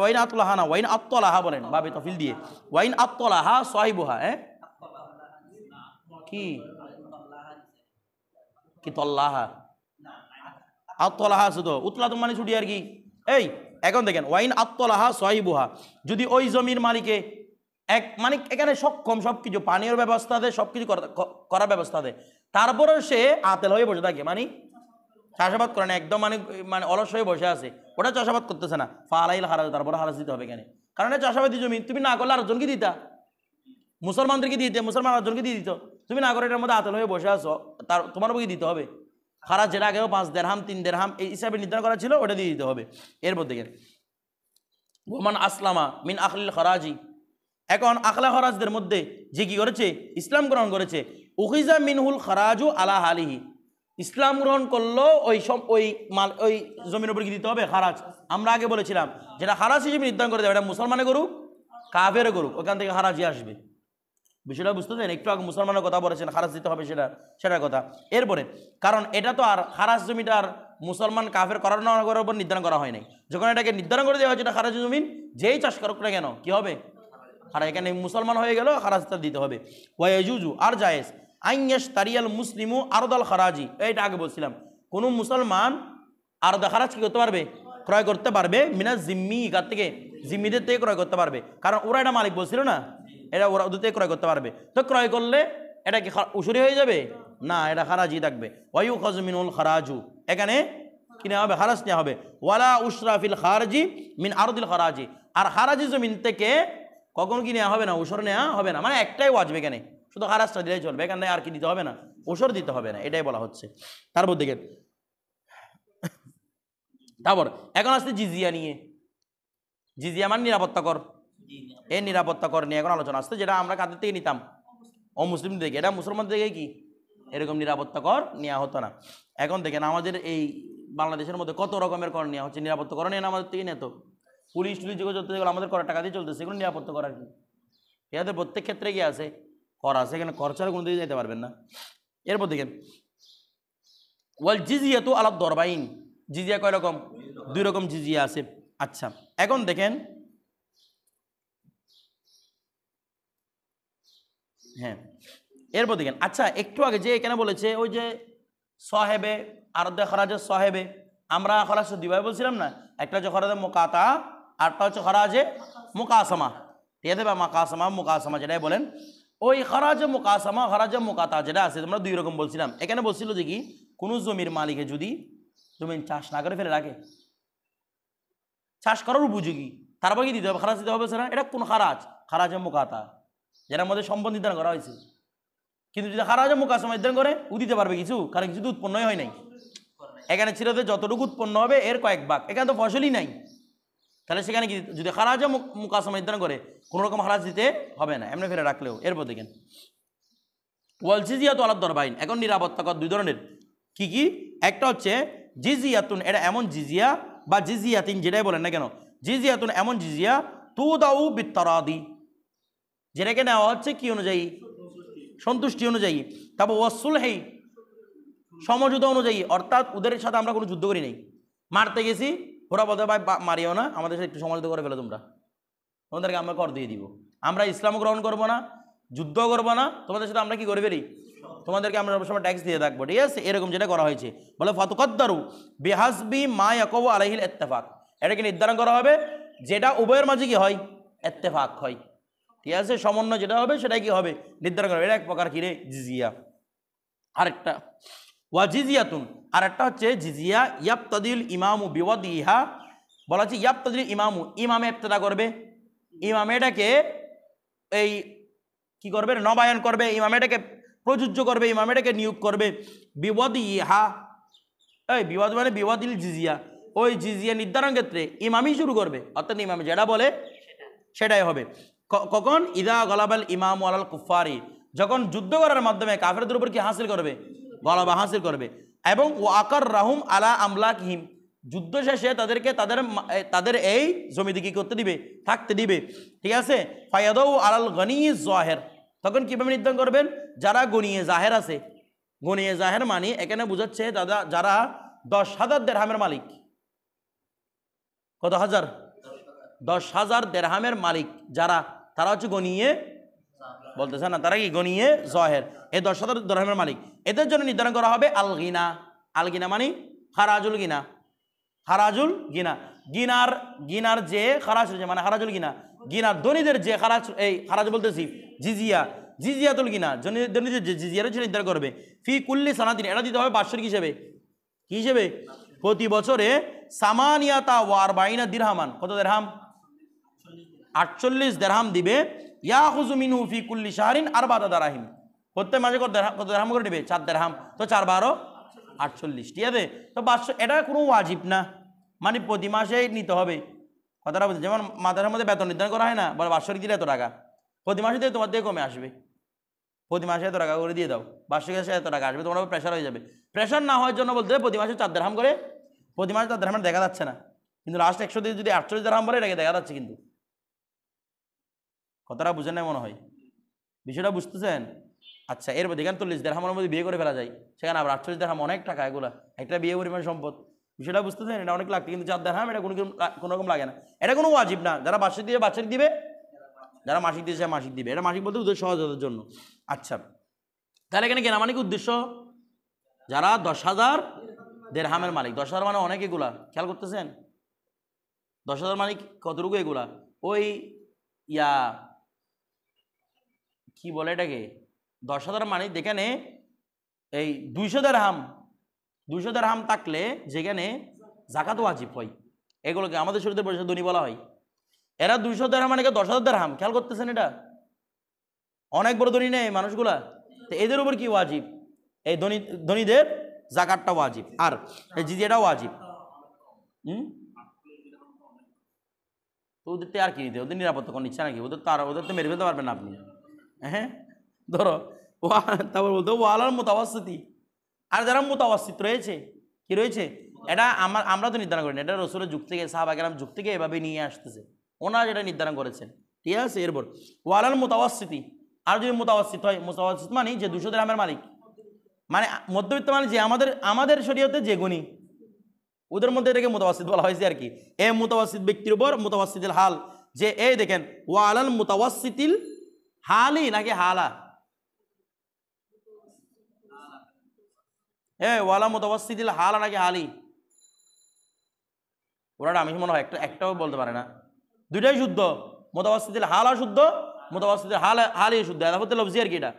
ওয়াইন আতলাহা না, ওয়াইন আত্তলাহা বলেন বাবে তফিল দিয়ে, ওয়াইন আত্তলাহা সাহিবুহা, কি কি তল্লাহা, আত্তলাহা শুধু উতলা তো মানে ছুটি আর কি। এখন দেখেন ওয়াইন আত্তলাহা সাহিবুহা, যদি ওই জমির মালিকে মানে এখানে সক্ষম সবকিছু, পানীয় ব্যবস্থা দেয়, সবকিছু করার ব্যবস্থা দেয়, তারপরেও সে আতেল হয়ে বসে থাকে, মানে চাষাবাদ করে না, একদম মানে অলস হয়ে বসে আছে, ওটা চাষাবাদ করতেছে না, ফালাইল হারাজ, তারপরে হারাজ দিতে হবে এখানে, কারণ এটা চাষাবাদী জমি, তুমি না করলে আরেকজনকে দিতা, মুসলমানদেরকে দিতে, মুসলমান আরেকজনকে দিয়ে দিত, তুমি না করে এটার মধ্যে আতেল হয়ে বসে আছো, তার তোমার বই দিতে হবে, খারাজ যেটা আগেও 5 দেড়হাম 3 দেড়হাম এই হিসাবে নির্ধারণ করা ছিল, ওটা দিয়ে দিতে হবে। এরপর দেখেন ওমান আসলামা মিন আখলিল খারাজি, এখন আখলা খরাজদের মধ্যে যে কি করেছে, ইসলাম গ্রহণ করেছে, উখিজা মিনহুল খারাজু আলা হালিহি, ইসলাম গ্রহণ করলো ওই জমির উপর কি দিতে হবে, খারাজ। আমরা আগে বলেছিলাম যেটা খারাজ হিসেবে নির্ধারণ করে দেবে, এটা মুসলমানে করুক কাফেরে করুক, ওখান থেকে খারাজি আসবে। বিষয়টা বুঝতে দেন, একটু আগে মুসলমানের কথা বলেছেন, খারাজ দিতে হবে সেটার কথা। এরপরে কারণ এটা তো আর খারাজ জমিটা আর মুসলমান কাফের করার না করার উপর নির্ধারণ করা হয় নাই, যখন এটাকে নির্ধারণ করে দেওয়া হয়েছে এটা খারাজ জমিন, যেই চাষ করুক না কেন কি হবে, আর এখানে মুসলমান হয়ে গেল, খারাজটা দিতে হবে। ওয়াইজুজু আর জায়েজ আইয়াস তারিয়াল মুসলিমু আরদাল খারাজি, এইটা আগে বলছিলাম, কোনো মুসলমান আরদা খারাজ কি করতে পারবে? ক্রয় করতে পারবে। মিনা জিম্মি, কার থেকে? জিম্মিদের থেকে ক্রয় করতে পারবে, কারণ ওরা এটা মালিক বলছিল না, এটা ওরা ওদের থেকে ক্রয় করতে পারবে। তো ক্রয় করলে এটা কি উসুরি হয়ে যাবে? না, এটা খারাজি থাকবে। ওয়ায়ু খাজমিনুল খারাজু, এখানে কি নেওয়া হবে? খারাজ নেওয়া হবে। ওয়ালা উশরাফিল খারজি মিন আরদিল খারাজি, আর খারাজি জমিন থেকে কখনো কি নেওয়া হবে না? উসর নেওয়া হবে না। মানে একটাই ওয়াজবে, এখানে শুধু খারাজটা দিলেই চলবে, এখানে আর কি দিতে হবে না? ওসর দিতে হবে না, এটাই বলা হচ্ছে। তারপর দেখেন, তারপর এখন আসছে জিজিয়া নিয়ে। জিজিয়া মানে নিরাপত্তা কর। এই নিরাপত্তা কর নিয়ে এখন আলোচনা আসছে, যেটা আমরা কাদের থেকে নিতাম? অমুসলিম থেকে। এটা মুসলমান থেকে কি এরকম নিরাপত্তা কর নেওয়া হতো না। এখন দেখেন আমাদের এই বাংলাদেশের মধ্যে কত রকমের কর নেওয়া হচ্ছে। নিরাপত্তা কর নিয়ে আমাদের থেকে নিত, পুলিশ টুলিশ যেগুলো চলতে, যেগুলো আমাদের করার টাকা দিয়ে চলতেছে, সেগুলো নিরাপত্তা করার কি? এদের প্রত্যেক ক্ষেত্রে কি আছে? কর আছে। এখানে কর ছাড়া কোনো দিকে যেতে পারবেন না। এরপর দেখেন, ওয়াল জিজিয়া তো আলাদ দরবাইন, জিজিয়া কয় রকম? 2 রকম জিজিয়া আছে। আচ্ছা, এখন দেখেন, হ্যাঁ এরপর দেখেন, আচ্ছা একটু আগে যে এখানে বলেছে ওই যে সাহেবে আরদে খরাজে সাহেবে, আমরা খরাজ দুইভাবে বলছিলাম না, একটা হচ্ছে খরাজে মুকাতা, আরটা হচ্ছে খরাজে মুকাসামা। ঠিক আছে, বা মাকাসামা মুকাসামা যেটাই বলেন, ওই খরাজে মুকাসামা খরাজে মুকাতা যেটা আছে, তোমরা 2 রকম বলছিলাম। এখানে বলছিল যে কি, কোনো জমির মালিকে যদি জমিন চাষ না করে ফেলে রাখে, চাষ করার উপযোগী, তারপর কি দিতে হবে? খারাজ দিতে হবে। স্যার এটা কোন খারাজ? খারাজে মুকাতা, যেটার মধ্যে সম্পদ নির্ধারণ করা হয়েছে। কিন্তু যদি খারাজে মুকাসামা নির্ধারণ করে, ও দিতে পারবে কিছু, কারণ কিছু তো উৎপন্নই হয় নাই। এখানে ছিল যে যতটুকু উৎপন্ন হবে এর কয়েক ভাগ, এখানে তো ফসলই নাই, তাহলে সেখানে কি যদি খারাজে মুকাসামা নির্ধারণ করে, কোনো রকম খারাজ দিতে হবে না, এমনি ফেলে রাখলেও। এরপর দেখেন, ওয়াল জিজিয়া তো আলাদ দরবাইন, এখন নিরাপত্তা কর 2 ধরনের। কি কি? একটা হচ্ছে জিজিয়াতুন, এটা এমন জিজিয়া বা জিজিয়াতিন যেটাই বলেন না কেন, জিজিয়াতুন এমন জিজিয়া তু দাউ বিত্তারাদি, যেটাকে নেওয়া হচ্ছে কি অনুযায়ী? সন্তুষ্টি অনুযায়ী। তারপর ওয়াসুলহি, সমঝোতা অনুযায়ী, অর্থাৎ ওদের সাথে আমরা কোনো যুদ্ধ করি নাই, মারতে গেছি, ওরা বলতে ভাই মারিও না, আমাদের সাথে একটু সমঝোতা করে ফেলো, তোমাদেরকে আমরা কর দিয়ে দিব, আমরা ইসলাম গ্রহণ করবো না, যুদ্ধ করবো না, তোমাদের সাথে আমরা কি করে ফেলি, তোমাদেরকে আমরা সবসময় ট্যাক্স দিয়ে থাকবো। ঠিক আছে, এরকম যেটা করা হয়েছে, বলে ফাতুকদ্দারু বিহাসবি মা ইয়াকুবু আলাইহিল ইত্তেফাক, এটাকে নির্ধারণ করা হবে যেটা উভয়ের মাঝে কি হয়? ইত্তেফাক হয়। ঠিক আছে, সমন্বয় যেটা হবে সেটাই কি হবে? নির্ধারণ করা হবে। এটা এক প্রকার কি রে? জিজিয়া। আরেকটা ওয়া জিজিয়াতুন, আর একটা হচ্ছে জিজিয়া ইয়াবতাদিল ইমামু বিওয়াদিহা, বলা হচ্ছে ইয়াবতাদিল ইমামু, ইমামে ইবতিদা করবে, ইমামে এটাকে এই কি করবে? নবায়ন করবে, ইমামে এটাকে প্রযোজ্য করবে, ইমামে এটাকে নিয়োগ করবে। বিওয়াদিহা, এই বিওয়াদ মানে বিওয়াদিল জিজিয়া, ওই জিজিয়া নির্ধারণ ক্ষেত্রে ইমামই শুরু করবে, অর্থাৎ ইমামে যেটা বলে সেটাই হবে। কখন? ইদা গলাবাল ইমাম আলাল কুফারি, যখন যুদ্ধ করার মাধ্যমে কাফেরদের উপর কি হাসিল করবে? গলাবা হাসিল করবে। এবং ও আকার রাহুম আলা আমলাকহিম, যুদ্ধ শেষে তাদেরকে তাদের এই জমিতে কি করতে দিবে? থাকতে দিবে। ঠিক আছে, ফায়াদৌ আলাল গনি জাহের, তখন কীভাবে নির্ধারণ করবেন? যারা গনিয়ে জাহের আছে, গনিয়ে জাহের মানে এখানে বুঝাচ্ছে যারা 10,000 দেরহামের মালিক। কত হাজার? 10,000 দেরহামের মালিক যারা, তারা হচ্ছে গনিয়ে, বলতেছে না, তারা কি গনিয়ে জহের, এই 10,000 দেরহামের মালিক। এদের জন্য নির্ধারণ করা হবে আল গিনা। আল গিনা মানে খারাজুল গিনা, খারাজুল গিনা, গিনার যে খারাজ মানে খারাজুল গিনা, গিনার ধনীদের যে খারাজ, এই খারাজ বলতেছি জিজিয়া, জিজিয়াতুল গিনা, ধনীদের যে জিজিয়ার নির্ধারণ করবে। ফি কুল্লি সানাতিন, এটা দিতে হবে বাৎসরিক হিসেবে। কি হিসেবে? প্রতি বছরে সামানিয়াতা ওয়ার বাইনা দিরহামান, কত দেরহাম? 48 দেরহাম দিবে। ইয়াখুযু মিনহু ফি কুল্লি শাহরিন আরবাতা দারাহিম, প্রত্যেক মাসে কত দেরহাম করে নেবে? 4 দেরহাম, তো 4 12 48। ঠিক আছে, তো 500, এটা কোনো ওয়াজিব না, মানে প্রতি মাসেই নিতে হবে। কথাটা বলছে, যেমন মাদ্রাসার মধ্যে বেতন নির্ধারণ করা হয় না, বলে বাৎসরিক দিলে এত টাকা, প্রতি মাসে দিয়ে তোমার দিয়ে কমে আসবে, প্রতি মাসে এত টাকা করে দিয়ে দাও, বার্ষিক এসে এত টাকা আসবে, তোমার প্রেশার হয়ে যাবে। প্রেশার না হওয়ার জন্য বলতে প্রতি মাসে 4 দেরহাম করে, প্রতি মাসে 4 দেরহাম দেখা যাচ্ছে না, কিন্তু লাস্ট 100 দিয়ে যদি 48 দেরহাম বলে এটাকে দেখা যাচ্ছে। কিন্তু কথাটা বুঝেন না মনে হয়, বিষয়টা বুঝতেছেন? আচ্ছা, এরপর দেখেন 40 দেরহামের মধ্যে বিয়ে করে ফেলা যায়, সেখানে আবার 48 দেরহাম, অনেক টাকা এগুলা, একটা বিয়ে পরিমাণ সম্পদ। বিষয়টা বুঝতেছেন? এটা অনেক লাগবে, কিন্তু 4 দেরহাম এটা কোনো রকম লাগে না, এটা কোনো ওয়াজিব না। যারা বার্ষিক দিয়ে বার্ষিক দিবে, যারা মাসিক দিয়েছে মাসিক দিবে, এটা মাসিক বলতে ওদের সহজতার জন্য। আচ্ছা, তাহলে এখানে কেনা মানে কি উদ্দেশ্য? যারা 10,000 দিরহামের মালিক, 10,000 মানে অনেক, এগুলা খেয়াল করতেছেন? 10,000 মানে কতটুকু এগুলা? ওই কি বলে এটাকে, 10,000 মানে যেখানে এই 200 দিরহাম থাকলে যেখানে যাকাত ওয়াজিব হয়, এগুলোকে আমাদের শরীয়তে পরিষদ ধনী বলা হয়। এরা 200 দিরহাম মানে 10,000 দিরহাম, খেয়াল করতেছেন? এটা অনেক বড় ধনী নেই মানুষগুলা। তো এদের উপর কি ওয়াজিব? এই ধনীদের যাকাতটা ওয়াজিব, আর এই জিজিয়াটা ওয়াজিব। তো ওদেরতে আর কি দিতে, ওদের নিরাপত্তা কোন ইচ্ছা নাকি? ওদের তো মেরে ফেলতে পারবেন না আপনি। হ্যাঁ, ধরো তারপর বলতো ওয়ালাল মুতাওয়াসসিতি, আর যারা মুতাওয়াসসিত রয়েছে, কি রয়েছে? এটা আমরা তো নির্ধারণ করি না, এটা রাসূলের যুগ থেকে, সাহাবা কেরাম যুগ থেকে এভাবে নিয়ে আসতেছে, ওনারা যেটা নির্ধারণ করেছেন, ঠিক আছে? এরপর ওয়ালাল মুতাওয়াসসিতি, আর যদি মুতাওয়াসসিত হয়, মুতাওয়াসসিত মানে যে 200 দিরহামের মালিক, মানে মধ্যবিত্ত, মানে যে আমাদের শরীয়তে যে গুণী, ওদের মধ্যে এটাকে মুতাওয়াসসিত বলা হয়েছে আর কি। এ মুতাওয়াসসিত ব্যক্তির উপর মুতাওয়াসসিতুল হাল, যে এই দেখেন ওয়ালাল মুতাওয়াসসিতিল হালি নাকি হালা, ওয়ালা মুতাওয়াসসিতিল হালা নাকি হালি, ওরা আমি মনে হয় একটাও বলতে পারে না, দুইটাই শুদ্ধ। মুতাওয়াসসিতিল হালা শুদ্ধ, মুতাওয়াসসিতিল হালি শুদ্ধ, এদাফতে লফজি আর কি। এটা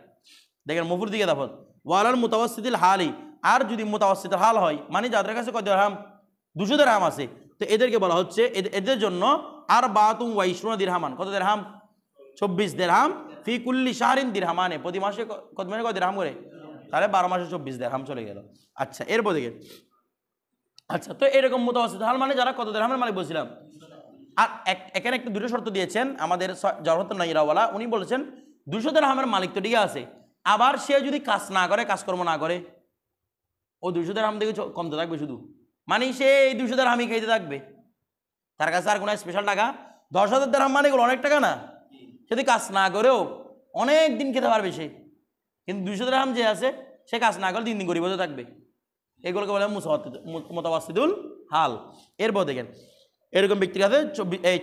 দেখেন মুফুর দিকে এদাফত ওয়ালাল মুতাওয়াসসিতিল হালি, আর যদি মুতাওয়াসসিতুল হাল হয় মানে যাদের কাছে কত দিরহাম, 200 দিরহাম আছে, তো এদেরকে বলা হচ্ছে এদের জন্য আর বাতুম ওয়াইশরুনা দিরহামান, কত দিরহাম? 24 দিরহাম, ফি কুল্লি শাহরিন দিরহামানে, প্রতি মাসে কত মানে কত দিরহাম করে? তাহলে 12 মাসে 24 দিরহাম চলে গেল। আচ্ছা, এরপর দেখেন, আচ্ছা তো এরকম মুতাওয়াসসিত হাল মানে যারা কত দিরহামের মালিক বলছিলাম। আর এখানে একটা দুটো শর্ত দিয়েছেন আমাদের জওহরাতুন নাইরাওয়ালা, উনি বলেছেন 200 দিরহামের মালিক তো ঠিক আছে, আবার সে যদি কাজ না করে, কাজকর্ম না করে, ও 200 দিরহাম থেকে কমতে থাকবে শুধু, মানে সে এই 200 দিরহামই খাইতে থাকবে, তার কাছে আর কোনো স্পেশাল টাকা। 10,000 দিরহাম মানে এগুলো অনেক টাকা না, যদি কাজ না করেও অনেক দিন খেতে পারবে সে, কিন্তু 200 দিরহাম যে আছে সে কাজ না করে 3 দিন গরিব হতে থাকবে, এগুলোকে বলে মুতাওয়াসসিতুল হাল। এরপর দেখেন এরকম ব্যক্তির কাছে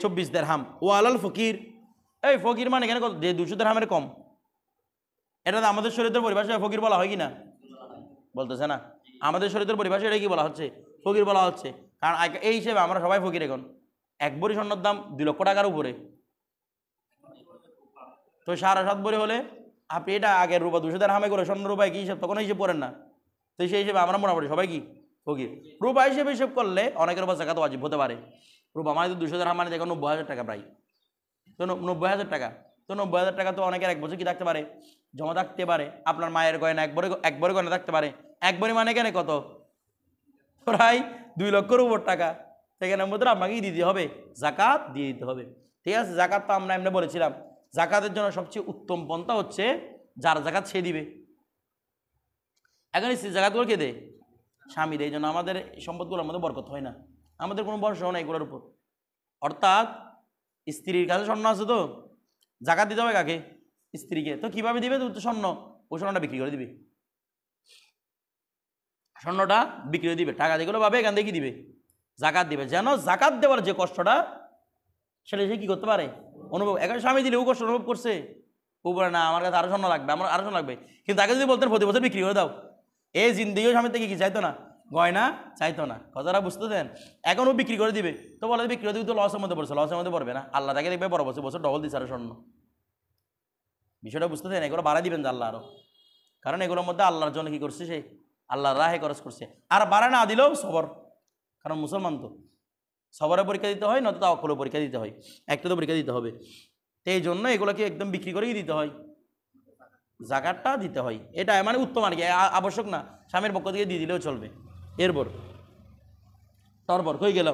24 দিরহাম। ওয়ালাল ফকির, এই ফকির মানে এখানে যে 200 দিরহামের কম, এটা আমাদের শরীয়তের পরিভাষায় ফকির বলা হয় কি না? বলতেছে না, আমাদের শরীয়তের পরিভাষায় এটা কি বলা হচ্ছে? ফকির বলা হচ্ছে। কারণ এই হিসেবে আমরা সবাই ফকির। এখন 1 ভরি স্বর্ণের দাম 2 লক্ষ টাকার উপরে, তো 7.5 ভরি হলে আপনি এটা আগের রূপা 200 দিরহামে করে স্বর্ণ রূপায় কি হিসাব, তখন হিসেব করেন না, তো সেই হিসেবে আমরা মোটামুটি সবাই কি ফকির। রূপা হিসেবে হিসেব করলে অনেকের উপর যাকাত ওয়াজিব হতে পারে। রূপা মানে তো 200 দিরহাম মানে দেখো 90,000 টাকা প্রায়, তো 90,000 টাকা, তো 90,000 টাকা তো অনেকের 1 বছর কি থাকতে পারে, জমা থাকতে পারে। আপনার মায়ের গয়না 1 ভরি গয়না থাকতে পারে, 1 ভরি মানে কেন কত, প্রায় 2 লক্ষর উপর টাকা, সেখানের মধ্যে আপনাকে দিতে হবে, যাকাত দিয়ে দিতে হবে, ঠিক আছে? যাকাত তো আমরা এমনি বলেছিলাম, যাকাতের জন্য সবচেয়ে উত্তম পন্থা হচ্ছে যার যাকাত সে দিবে। এখন স্ত্রী যাকাতগুলো কে দেয়? স্বামী দেয়। এই জন্য আমাদের সম্পদগুলোর মধ্যে বরকত হয় না, আমাদের কোনো ভরসা হয় না এগুলোর উপর। অর্থাৎ স্ত্রীর কাছে স্বর্ণ আছে, তো যাকাত দিতে হবে কাকে? স্ত্রীকে। তো কিভাবে দিবে? তো স্বর্ণ, ও স্বর্ণটা বিক্রি করে দিবে, স্বর্ণটা বিক্রি করে দিবে, টাকা যেগুলো পাবে এখান থেকে কি দিবে? যাকাত দিবে, যেন যাকাত দেওয়ার যে কষ্টটা সেটা সে কি করতে পারে? অনুভব। এখন স্বামী দিলে ও কষ্ট অনুভব করছে, ও বলে না আমার কাছে আরো স্বর্ণ লাগবে, আমার আরো স্বর্ণ লাগবে, কিন্তু তাকে যদি বলতেন প্রতি বছর বিক্রি করে দাও, এই জিন্দিগিও স্বামীর থেকে কি চাইতো না? গয়না চাইতো না। কথাটা বুঝতে দেন? এখন ও বিক্রি করে দিবে, তো বলে বিক্রি করে দিবে, তো লসের মধ্যে পড়ছে, লসের মধ্যে পড়বে না, আল্লাহ তাকে দেখবে বড় বছর ডবল দিচ্ছে আরো স্বর্ণ। বিষয়টা বুঝতে দেন? এগুলো বাড়াই দিবেন যে আল্লাহ আরো, কারণ এগুলোর মধ্যে আল্লাহর জন্য কি করছে, সে আল্লাহর রাহে খরচ করছে। আর বাড়া না দিলেও সবর, কারণ মুসলমান তো সবরের পরীক্ষা দিতে হয়, নয়তো তাওয়াক্কুলের পরীক্ষা দিতে হয়, একটা তো পরীক্ষা দিতে হবে। তো এই জন্য এগুলোকে একদম বিক্রি করেই দিতে হয়, যাকাতটা দিতে হয়। এটা মানে উত্তম আর কি, আবশ্যক না, স্বামীর পক্ষ থেকে দিয়ে দিলেও চলবে। এরপর তারপর হয়ে গেল।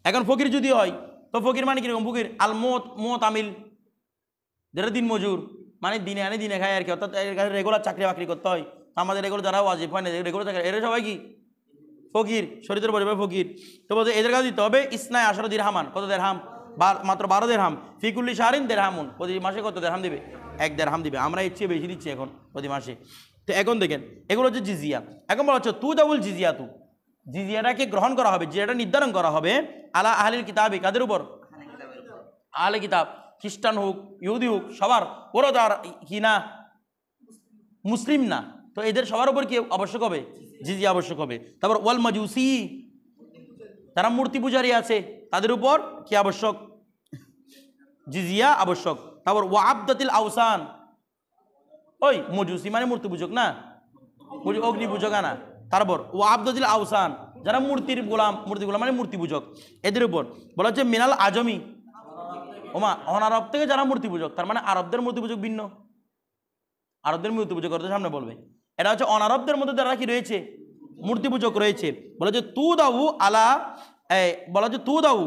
এখন ফকির যদি হয়, তো ফকির মানে কিরকম ফকির? আল মত আমিল, যেটা দিন মজুর, মানে দিনে আনে দিনে খায় আর কি, অর্থাৎ রেগুলার চাকরি বাকরি করতে হয়। আমাদের এগুলো যারা ওয়াজিব হয় না, রেগুলার চাকরি, এরা সবাই কি ফকির, শরীরের পরিবার ফকির। তো বলতে এদের কাছে দিতে হবে ইসনায় 10 দিরহামান, কত দিরহাম? মাত্র 12 দিরহাম। ফিকুল্লি শাহরিন দিরহামুন, প্রতি মাসে কত দিরহাম দিবে? 1 দিরহাম দিবে। আমরা এর চেয়ে বেশি দিচ্ছি এখন প্রতি মাসে। তো এখন দেখেন এগুলো হচ্ছে জিজিয়া। এখন বলা হচ্ছে তু দাবুল জিজিয়া, তু জিজিয়াটাকে গ্রহণ করা হবে, জিজিয়াটা নির্ধারণ করা হবে আলা আহলিল কিতাবি, কাদের উপর? আহলে কিতাব, খ্রিস্টান হোক ইহুদি হোক, সবার। ওরা তো আর কি না মুসলিম না, তো এদের সবার উপর কি আবশ্যক হবে? জিজিয়া আবশ্যক হবে। তারপর ওয়াল মাজুসি, তারা মূর্তি পূজারী আছে, তাদের উপর কি আবশ্যক? জিজিয়া আবশ্যক। তারপর ওয়া আবদাতিল আওসান, ওই মজুসি মানে মূর্তি পূজক না, অগ্নি পূজক না। তারপর ওয়া আবদাতিল আওসান, যারা মূর্তির গোলাম, মূর্তি গোলাম মানে মূর্তি পূজক, এদের উপর বলা হচ্ছে মিনাল আজমি, ওমা অনারব থেকে যারা মূর্তি পূজক, তার মানে আরবদের মূর্তি পূজক ভিন্ন, আরবদের মূর্তি পূজক করতে সামনে বলবে। এটা হচ্ছে অনারবদের মধ্যে যারা কি রয়েছে, মূর্তি পূজক রয়েছে। বলা হচ্ছে তু দাউ আলা, বলা হচ্ছে তু দাউ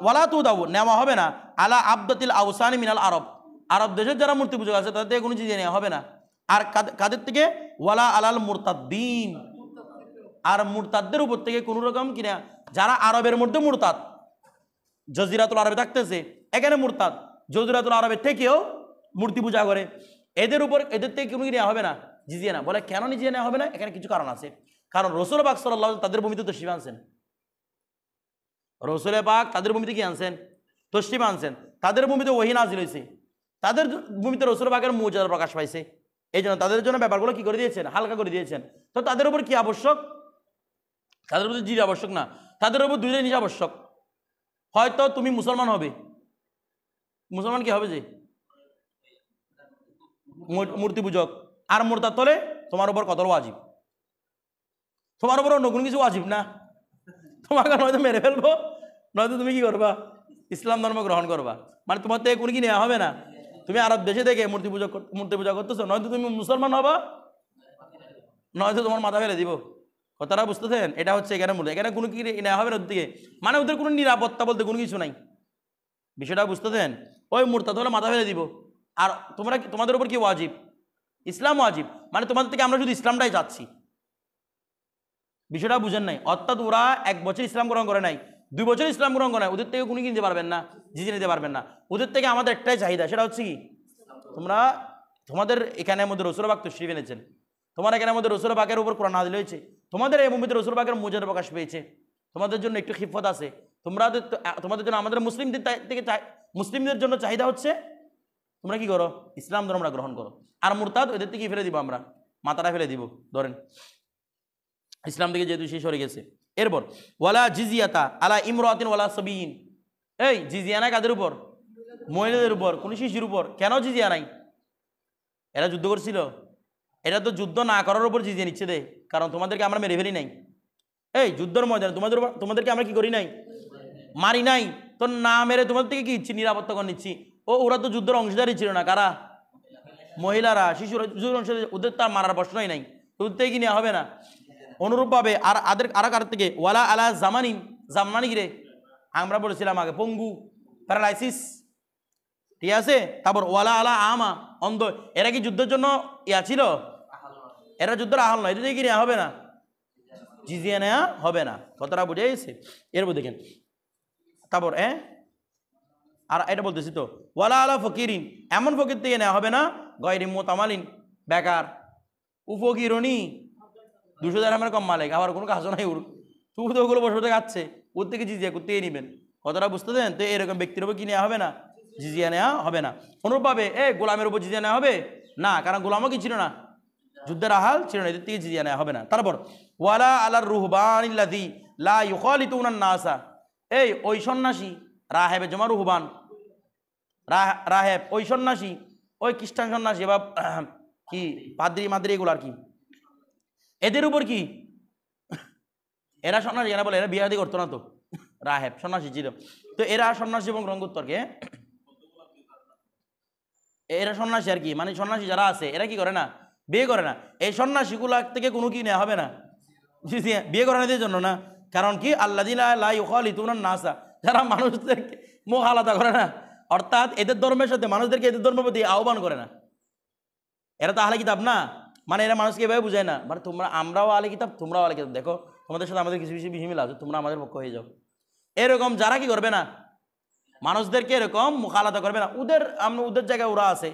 ওয়ালা তু দাউ, নেওয়া হবে না আলা আবদাতিল আওসানি মিনাল আরব, আরব দেশের যারা মূর্তি পূজক আছে তাদের থেকে কোনো জিনিস নেওয়া হবে না। আর কাদের থেকে? ওয়ালা আলাল মুরতাদ্দিন, আর মুরতাদদের উপর থেকে কোনো রকম কিনা, যারা আরবের মধ্যে মুরতাদ, জজিরাতুল আরবে থাকতেছে, এখানে মুরতাদ, জজিরাতুল আরবের থেকেও মূর্তি পূজা করে, এদের উপর, এদের থেকে কোনো নেওয়া হবে না, জিজিয়া না। বলে কেন জিজিয়া নেওয়া হবে না? এখানে কিছু কারণ আছে। কারণ রসুল পাক সাল্লাল্লাহু আলাইহি ওয়াসাল্লাম তাদের ভূমিতে তশরিফ আনছেন, রসুল পাক তাদের ভূমিতে কি আনছেন? তশরিফ আনছেন। তাদের ভূমিতে ওহী নাজিল হয়েছে, তাদের ভূমিতে রসুল পাকের মুজিজা প্রকাশ পাইছে, এই জন্য তাদের জন্য ব্যাপারগুলো কি করে দিয়েছেন? হালকা করে দিয়েছেন। তো তাদের উপর কি আবশ্যক? তাদের উপর জিজিয়া আবশ্যক না, তাদের উপর দুইটাই জিনিস আবশ্যক। হয়তো তুমি মুসলমান হবে, মুসলমান কি হবে যে মূর্তি পূজক, আর মুরতাদ হলে তোমার উপর কতল ওয়াজিব, তোমার উপর অন্য কোনো কিছু ওয়াজিব না, তোমাকে নয়তো মেরে ফেলবো, নয়তো তুমি কি করবা? ইসলাম ধর্ম গ্রহণ করবা। মানে তোমার থেকে কোনো কি নেওয়া হবে না। তুমি আরব দেশে থেকে মূর্তি পূজা করতেছো, নয়তো তুমি মুসলমান হবা, নয়তো তোমার মাথা ফেলে দিব। কথাটা বুঝতেছেন? এটা হচ্ছে এখানে মূল, এখানে কোনো কি নেওয়া হবে না ওর দিকে, মানে ওদের কোনো নিরাপত্তা বলতে কোনো কিছু নাই। বিষয়টা বুঝতেছেন? ওই মুরতাদ হলে মাথা ফেলে দিব। আর তোমাদের উপর কি ওয়াজিব? ইসলাম ওয়াজিব, মানে তোমাদের থেকে আমরা শুধু ইসলামটাই চাচ্ছি। বিষয়টা বুঝেন নাই? অর্থাৎ ওরা 1 বছর ইসলাম গ্রহণ করে নাই, 2 বছর ইসলাম গ্রহণ করে নাই, ওদের থেকে কোনো কিনতে পারবেন না, জিজি নিতে পারবেন না। ওদের থেকে আমাদের একটাই চাহিদা, সেটা হচ্ছে কি, তোমাদের এখানের মধ্যে রসুল পাক তশরিফ এনেছেন, তোমার এখানের মধ্যে রসুল পাকের উপর কোরআন নাযিল হয়েছে, তোমাদের এই ভূমিতে রসুল পাকের মুজিজা প্রকাশ পেয়েছে, তোমাদের জন্য একটু খিফত আছে, তোমাদের জন্য, আমাদের মুসলিমদের জন্য চাহিদা হচ্ছে তোমরা কি করো? ইসলাম ধর্মটা গ্রহণ করো। আর মুরতাদ ওদের থেকে ফেলে দিব, আমরা মাথাটা ফেলে দিব, ধরেন ইসলাম থেকে যেহেতু শেষ হয়ে গেছে। এরপর ওয়ালা জিজিয়াতা আলা ইমরাতিন ওয়ালা সাবিয়িন, এই জিজিয়া নাই কাদের উপর? মহিলাদের উপর, কোন শিশুর উপর। কেন জিজিয়া নাই? এরা যুদ্ধ করছিল, এটা তো যুদ্ধ না করার উপর জিজিয়া নিচ্ছে দে, কারণ তোমাদেরকে আমরা মেরে ফেলি নাই, এই যুদ্ধের ময়দানে তোমাদেরকে আমরা কি করি নাই? মারি নাই, তো না মেরে তোমাদের থেকে কি ইচ্ছি? নিরাপত্তা করে নিচ্ছি। ওরা তো যুদ্ধের অংশীদারই ছিল না, কারা? মহিলারা, শিশুরা, অংশীদার, ওদের তার মারার প্রশ্নই নাই, ওদের থেকে কি নেওয়া হবে না। অনুরূপভাবে আর কার থেকে? ওয়ালা আলা জামানিন, জামানি রে আমরা বলেছিলাম আগে, পঙ্গু, প্যারালাইসিস, ঠিক আছে। তারপর ওয়ালা আলা আমা, অন্ধ, এরা কি যুদ্ধের জন্য ছিল? এরা যুদ্ধের আহল নয়, এদের থেকে কি নেওয়া হবে না? জিজিয়া নেওয়া হবে না। কতটা বুঝে গেছে? এরপর দেখেন, তারপর আর এটা বলতেছি তো, ওয়ালা আলা ফকিরিন, এমন ফকির থেকে নেওয়া হবে না, গয়রি মোতামালিন, বেকার, উপকিরণী, 200 দিরহামের কম মালিক, আবার কোনো কাজও নাই ওর, শুধু ওগুলো বসে বসে খাচ্ছে, ওর থেকে জিজিয়া করতে নেবেন। কতটা বুঝতে দেন? তো এরকম ব্যক্তির উপর কি নেওয়া হবে না? জিজিয়া নেওয়া হবে না। অনুরূপভাবে গোলামের উপর জিজিয়া নেওয়া হবে না, কারণ গোলামও কি ছিল না, যুদ্ধের আহাল ছিল না, এদের থেকে জিজিয়া নেওয়া হবে না। তারপর ওয়ালা আলার রুহবানিল্লাযী লা ইউখালিতুনান নাসা, ওই সন্ন্যাসী, রাহেব জমা রুহবান, রাহেব ওই সন্ন্যাসী, ওই খ্রিস্টান সন্ন্যাসী বা কি পাদ্রী মাদ্রী এগুলো আর কি, এদের উপর কি? এরা সন্ন্যাসী, এরা বলে এরা বিয়ে শাদী করতো না, তো রাহেব সন্ন্যাসী ছিল, তো এরা সন্ন্যাসী এবং রঙ্গোত্তরকে, এরা সন্ন্যাসী আর কি, মানে সন্ন্যাসী যারা আছে এরা কি করে না? বিয়ে করে না। এই সন্ন্যাসীগুলা থেকে কোনো কি নেওয়া হবে না, বিয়ে করানোদের জন্য না। কারণ কি? আল্লাযীনা লা ইউখালিতুনান নাসা, যারা মানুষদেরকে মুখালাতা করে না, অর্থাৎ এদের ধর্মের সাথে মানুষদেরকে এদের ধর্মের প্রতি আহ্বান করে না। এরা তো আহলে কিতাব না, মানে এরা মানুষকে এভাবে বুঝায় না, মানে আমরাও আহলে কিতাব, তোমরাও আহলে কিতাব, দেখো তোমাদের সাথে আমাদের কিছু বিষয় মিল আছে, তোমরা আমাদের পক্ষ হয়ে যাও। এরকম যারা কি করবে না, মানুষদেরকে এরকম মুখালাতা করবে না। ওদের জায়গায় ওরা আছে,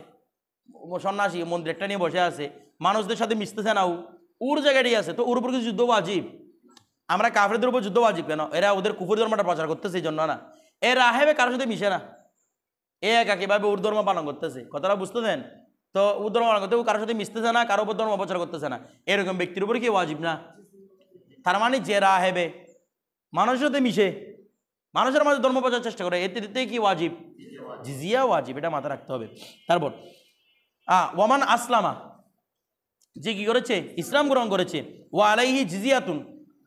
সন্ন্যাসী মন্দির একটা নিয়ে বসে আছে, মানুষদের সাথে মিশতেছে না, ওর জায়গাটাই আছে, তো ওর উপর কিছু যুদ্ধ ওয়াজিব। আমরা কাফেরদের উপর যুদ্ধ ওয়াজিব কেন? এরা ওদের কুফর ধর্মটা প্রচার করতেছে, এই জন্য না। এ রাহেবে কারোর সাথে মিশে না, একা কিভাবে ওর ধর্ম পালন করতেছে। কথাটা বুঝতে দেন? তো ও ধর্ম পালন করতে, ও কারোর সাথে মিশতেছে না, কারোর উপর ধর্ম প্রচার করতেছে না, এরকম ব্যক্তির উপরে কি ওয়াজিব না? তার মানে যে রাহেবে মানুষের সাথে মিশে মানুষের মাঝে ধর্ম প্রচার চেষ্টা করে, এতে কি ওয়াজিব? জিজিয়া ওয়াজিব, এটা মাথায় রাখতে হবে। তারপর ওয়ামান আসলামা, যে কি করেছে? ইসলাম গ্রহণ করেছে, ওয়া আলাইহি জিজিয়াতুন,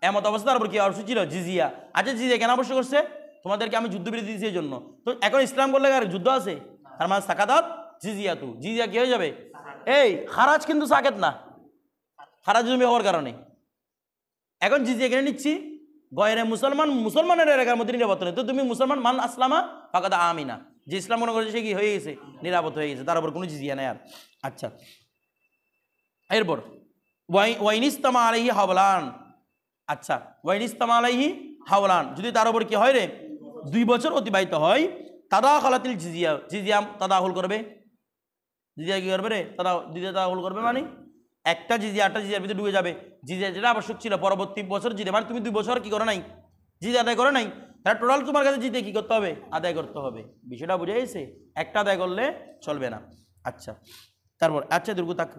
এমত অবস্থা তার উপর কি অবশ্যই ছিল? জিজিয়া। আচ্ছা জিজিয়া কেন অবশ্য করছে? তোমাদেরকে আমি যুদ্ধবিরতি দিয়েছি এই জন্য। তো এখন ইসলাম করলে আর যুদ্ধ আছে? তার মানে সাকাতাত জিজিয়াতু, জিজিয়া কি হয়ে যাবে? এই খারাজ কিন্তু সাকেত না, খারাজ জমি হওয়ার কারণে এখন জিজিয়া কিনে নিচ্ছি, গয়রে মুসলমানের এলাকার মধ্যে নিরাপত্তা নেই। তো তুমি মুসলমান মান আসলামা ফাকাদ আমিনা, যে ইসলাম মনে করেছে সে কি হয়ে গেছে? নিরাপদ হয়ে গেছে, তার উপর কোনো জিজিয়া নেই আর। আচ্ছা, এরপর ওয়াইনিস্তামা আলাইহি হাওলান। আচ্ছা, ওয়াইনিস্তামা আলাইহি হাওলান, যদি তার উপর কি হয় রে 2 বছর অতিবাহিত হয়, তাদা খালাতিল জিজিয়া, জিজিয়া তাদাহুল করবে। জিজিয়া কি করবে রে? জিজিয়া তাদাহুল করবে, মানে একটা জিজিয়া 8টা জিজিয়ার ভিতরে ডুবে যাবে। জিজিয়া যেটা আবশ্যক ছিল পরবর্তী বছর জিজিয়া, মানে তুমি 2 বছর কি করো নাই? জিজিয়া আদায় করে নাই, তাহলে টোটাল তোমার কাছে জিজিয়া কি করতে হবে? আদায় করতে হবে। বিষয়টা বুঝে গেছে? একটা আদায় করলে চলবে না। আচ্ছা, তারপর আচ্ছা দুর্গু তাক